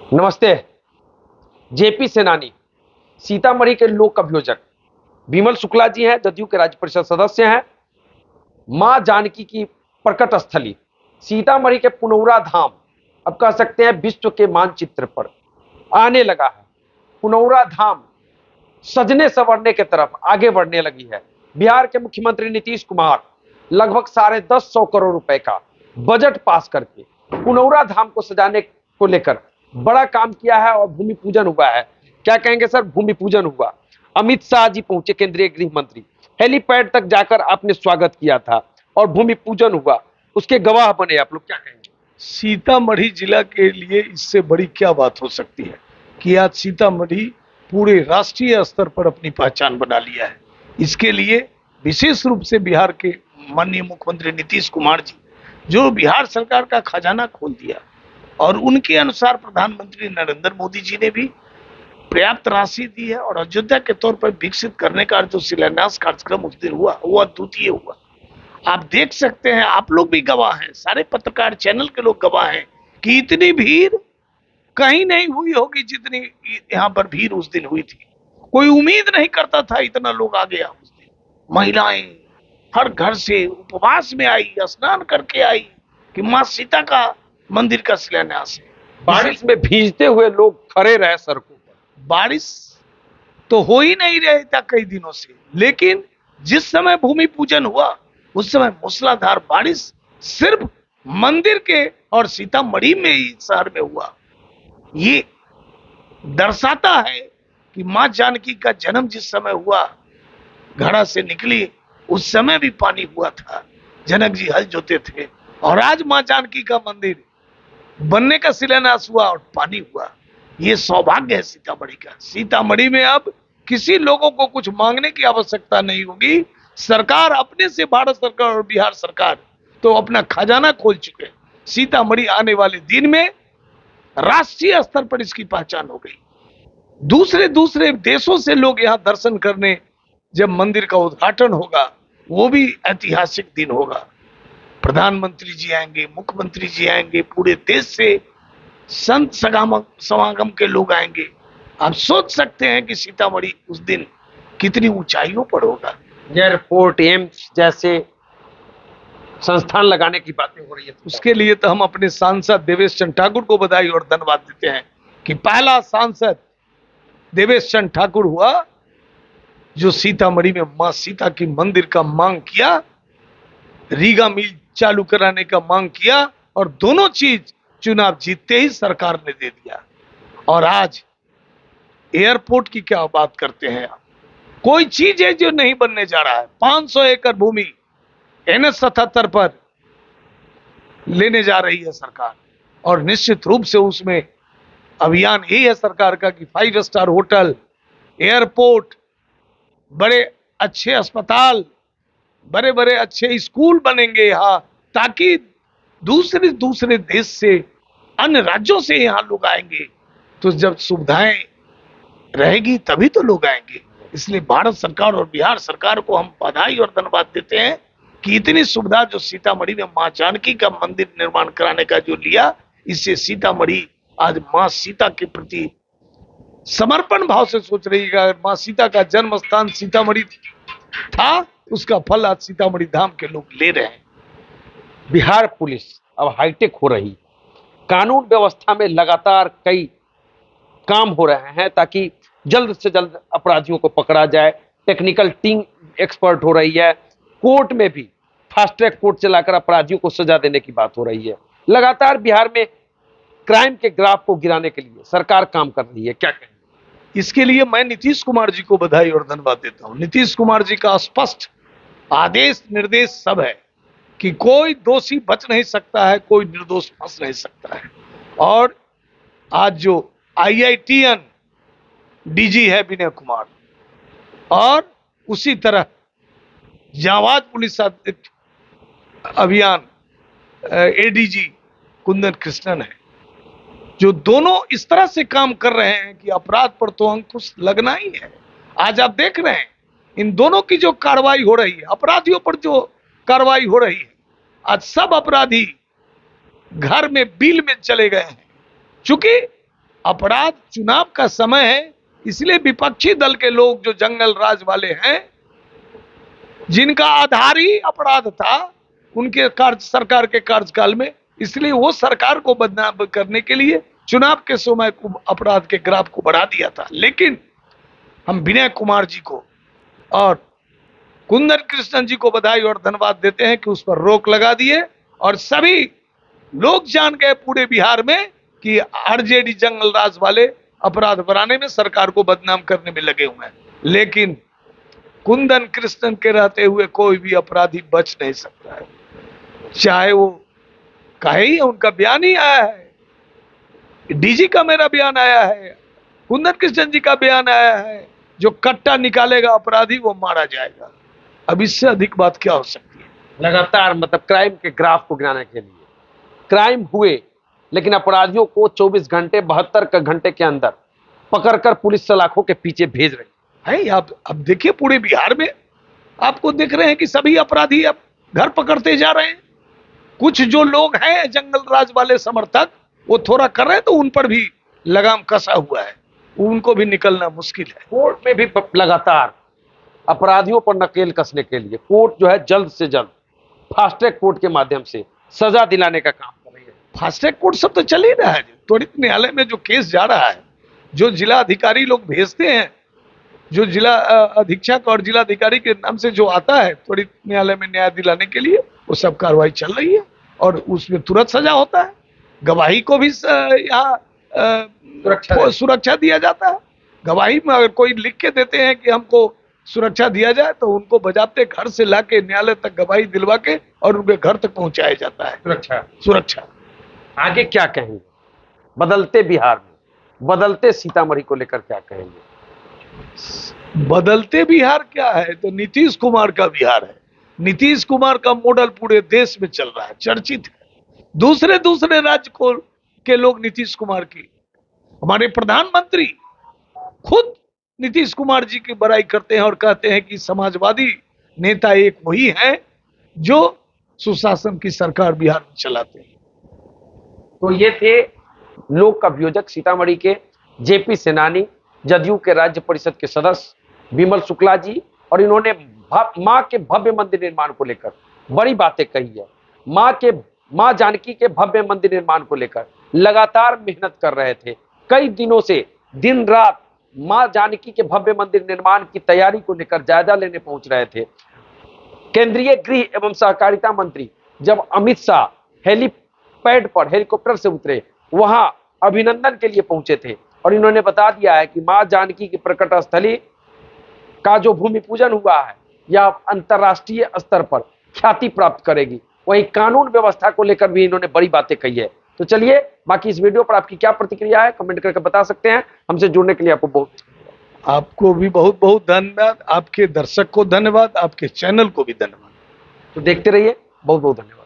नमस्ते। जेपी सेनानी सीतामढ़ी के लोक अभियोजक विमल शुक्ला जी हैं, जदयू के राज्य परिषद सदस्य हैं। मां जानकी की प्रकट स्थली सीतामढ़ी के पुनौरा धाम अब कह सकते हैं विश्व के मानचित्र पर आने लगा है। पुनौरा धाम सजने संवरने की तरफ आगे बढ़ने लगी है। बिहार के मुख्यमंत्री नीतीश कुमार लगभग 10.5 करोड़ रुपए का बजट पास करके पुनौरा धाम को सजाने को लेकर बड़ा काम किया है और भूमि पूजन हुआ है। क्या कहेंगे सर? भूमि पूजन हुआ, अमित शाह जी पहुंचे, केंद्रीय गृह मंत्री, हेलीपैड तक जाकर आपने स्वागत किया था और भूमि पूजन हुआ, उसके गवाह बने आप लोग। क्या कहेंगे? सीतामढ़ी जिला के लिए इससे बड़ी क्या बात हो सकती है कि आज सीतामढ़ी पूरे राष्ट्रीय स्तर पर अपनी पहचान बना लिया है। इसके लिए विशेष रूप से बिहार के माननीय मुख्यमंत्री नीतीश कुमार जी, जो बिहार सरकार का खजाना खोल दिया, और उनके अनुसार प्रधानमंत्री नरेंद्र मोदी जी ने भी पर्याप्त राशि दी है और अयोध्या के तौर पर विकसित करने का जो शिलान्यास कार्यक्रम उस दिन हुआ वो अद्वितीय हुआ। आप देख सकते हैं, आप लोग भी गवाह हैं, सारे पत्रकार चैनल के लोग गवाह हैं कि इतनी भीड़ कहीं नहीं हुई होगी जितनी यहाँ पर भीड़ उस दिन हुई थी। कोई उम्मीद नहीं करता था इतना लोग आ गया उस दिन। महिलाएं हर घर से उपवास में आई, स्नान करके आई कि माँ सीता का मंदिर का शिलान्यास है। बारिश में भीजते हुए लोग खड़े रहे सड़कों पर। बारिश तो हो ही नहीं रहा था कई दिनों से, लेकिन जिस समय भूमि पूजन हुआ उस समय मूसलाधार बारिश सिर्फ मंदिर के और सीतामढ़ी में ही शहर में हुआ। ये दर्शाता है कि मां जानकी का जन्म जिस समय हुआ, घड़ा से निकली, उस समय भी पानी हुआ था, जनक जी हल जोते थे, और आज मां जानकी का मंदिर बनने का शिलान्यास हुआ और पानी हुआ। ये सौभाग्य है सीतामढ़ी का। सीतामढ़ी में अब किसी लोगों को कुछ मांगने की आवश्यकता नहीं होगी। सरकार अपने से, भारत सरकार और बिहार सरकार तो अपना खजाना खोल चुके हैं। सीतामढ़ी आने वाले दिन में राष्ट्रीय स्तर पर इसकी पहचान हो गई। दूसरे दूसरे देशों से लोग यहाँ दर्शन करने जब मंदिर का उद्घाटन होगा, वो भी ऐतिहासिक दिन होगा। प्रधानमंत्री जी आएंगे, मुख्यमंत्री जी आएंगे, पूरे देश से संत समागम के लोग आएंगे। आप सोच सकते हैं कि सीतामढ़ी उस दिन कितनी ऊंचाइयों पर होगा। एयरपोर्ट, एम्स जैसे संस्थान लगाने की बातें हो रही है। उसके लिए तो हम अपने सांसद देवेश चंद्र ठाकुर को बधाई और धन्यवाद देते हैं कि पहला सांसद देवेश चंद्र ठाकुर हुआ जो सीतामढ़ी में मां सीता की मंदिर का मांग किया, रीगा मिल चालू कराने का मांग किया, और दोनों चीज चुनाव जीतते ही सरकार ने दे दिया। और आज एयरपोर्ट की क्या बात करते हैं आप? कोई चीज है जो नहीं बनने जा रहा है। 500 एकड़ भूमि NH 77 पर लेने जा रही है सरकार, और निश्चित रूप से उसमें अभियान यही है सरकार का कि 5 स्टार होटल, एयरपोर्ट, बड़े अच्छे अस्पताल, बड़े बड़े अच्छे स्कूल बनेंगे यहाँ, ताकि दूसरे देश से, अन्य राज्यों से यहाँ लोग आएंगे। तो जब सुविधाएं रहेगी तभी तो लोग आएंगे। इसलिए भारत सरकार और बिहार सरकार को हम बधाई और धन्यवाद देते हैं कि इतनी सुविधा जो सीतामढ़ी में मां जानकी का मंदिर निर्माण कराने का जो लिया, इससे सीतामढ़ी आज मां सीता के प्रति समर्पण भाव से सोच रही है। मां सीता का जन्म स्थान सीतामढ़ी था, उसका फल आज सीतामढ़ी धाम के लोग ले रहे हैं। बिहार पुलिस अब हाईटेक हो रही, कानून व्यवस्था में लगातार कई काम हो रहे हैं ताकि जल्द से जल्द अपराधियों को पकड़ा जाए। टेक्निकल टीम एक्सपर्ट हो रही है, कोर्ट में भी फास्ट ट्रैक कोर्ट चलाकर अपराधियों को सजा देने की बात हो रही है। लगातार बिहार में क्राइम के ग्राफ को गिराने के लिए सरकार काम कर रही है। क्या कहें? इसके लिए मैं नीतीश कुमार जी को बधाई और धन्यवाद देता हूं। नीतीश कुमार जी का स्पष्ट आदेश निर्देश सब है कि कोई दोषी बच नहीं सकता है, कोई निर्दोष फंस नहीं सकता है। और आज जो IITN DG है विनय कुमार, और उसी तरह जांबाज पुलिस अभियान ADG कुंदन कृष्णन है, जो दोनों इस तरह से काम कर रहे हैं कि अपराध पर तो अंकुश लगना ही है। आज आप देख रहे हैं इन दोनों की जो कार्रवाई हो रही है, अपराधियों पर जो कार्रवाई हो रही है, आज सब अपराधी घर में बिल में चले गए हैं। चूंकि अपराध चुनाव का समय है, इसलिए विपक्षी दल के लोग जो जंगल राज वाले हैं, जिनका आधार ही अपराध था उनके सरकार के कार्यकाल में, इसलिए वो सरकार को बदनाम करने के लिए चुनाव के समय को अपराध के ग्राफ को बढ़ा दिया था। लेकिन हम विनय कुमार जी को और कुंदन कृष्णन जी को बधाई और धन्यवाद देते हैं कि उस पर रोक लगा दिए और सभी लोग जान गए पूरे बिहार में कि आरजेडी जंगल राज वाले अपराध बढ़ाने में, सरकार को बदनाम करने में लगे हुए हैं। लेकिन कुंदन कृष्णन के रहते हुए कोई भी अपराधी बच नहीं सकता है, चाहे वो कहे ही, उनका बयान ही आया है, डीजी का मेरा बयान आया है, कुंदन कृष्णन जी का बयान आया है, जो कट्टा निकालेगा अपराधी वो मारा जाएगा। अब इससे अधिक बात क्या हो सकती है? लगातार मतलब क्राइम के ग्राफ को गिराने के लिए क्राइम हुए, लेकिन अपराधियों को 24 घंटे 72 घंटे के अंदर पकड़कर पुलिस सलाखों के पीछे भेज रही है। आप अब देखिए पूरे बिहार में आपको दिख रहे हैं कि सभी अपराधी अब घर पकड़ते जा रहे हैं। कुछ जो लोग हैं जंगल राज वाले समर्थक, वो थोड़ा कर रहे हैं तो उन पर भी लगाम कसा हुआ है, उनको भी निकलना मुश्किल है। कोर्ट में भी लगातार अपराधियों पर नकेल कसने के लिए कोर्ट जो है जल्द से जल्द फास्ट ट्रैक कोर्ट के माध्यम से सजा दिलाने का काम कर रही है। फास्ट ट्रैक कोर्ट सब तो चल ही रहा है, त्वरित न्यायालय में जो केस जा रहा है, जो जिला अधिकारी लोग भेजते हैं, जो जिला अधीक्षक और जिला अधिकारी के नाम से जो आता है त्वरित न्यायालय में न्याय दिलाने के लिए, वो सब कार्रवाई चल रही है और उसमें तुरंत सजा होता है। गवाही को भी यहाँ सुरक्षा दिया जाता है। गवाही में अगर कोई लिख के देते हैं कि हमको सुरक्षा दिया जाए तो उनको बजाते घर से लाके न्यायालय तक गवाही दिलवा के और उनके घर तक पहुंचाया जाता है। सुरक्षा आगे क्या कहेंगे बदलते बिहार में, बदलते सीतामढ़ी को लेकर क्या कहेंगे? बदलते बिहार क्या है, तो नीतीश कुमार का बिहार है। नीतीश कुमार का मॉडल पूरे देश में चल रहा है, चर्चित है। दूसरे दूसरे राज्य को के लोग नीतीश कुमार की, हमारे प्रधानमंत्री खुद नीतीश कुमार जी की बड़ाई करते हैं और कहते हैं कि समाजवादी नेता एक वही है जो सुशासन की सरकार बिहार में चलाते हैं। तो ये थे लोक अभियोजक सीतामढ़ी के जेपी सेनानी, जदयू के राज्य परिषद के सदस्य विमल शुक्ला जी, और इन्होंने मां के भव्य मंदिर निर्माण को लेकर बड़ी बातें कही है। मां जानकी के भव्य मंदिर निर्माण को लेकर लगातार मेहनत कर रहे थे, कई दिनों से दिन रात मां जानकी के भव्य मंदिर निर्माण की तैयारी को लेकर जायजा लेने पहुंच रहे थे। केंद्रीय गृह एवं सहकारिता मंत्री जब अमित शाह हेलीपैड पर हेलीकॉप्टर से उतरे, वहां अभिनंदन के लिए पहुंचे थे और इन्होंने बता दिया है कि मां जानकी की प्रकट स्थली का जो भूमि पूजन हुआ है यह अंतर्राष्ट्रीय स्तर पर ख्याति प्राप्त करेगी। वहीं कानून व्यवस्था को लेकर भी इन्होंने बड़ी बातें कही है। तो चलिए, बाकी इस वीडियो पर आपकी क्या प्रतिक्रिया है कमेंट करके बता सकते हैं। हमसे जुड़ने के लिए आपको भी बहुत बहुत धन्यवाद, आपके दर्शक को धन्यवाद, आपके चैनल को भी धन्यवाद। तो देखते रहिए, बहुत बहुत धन्यवाद।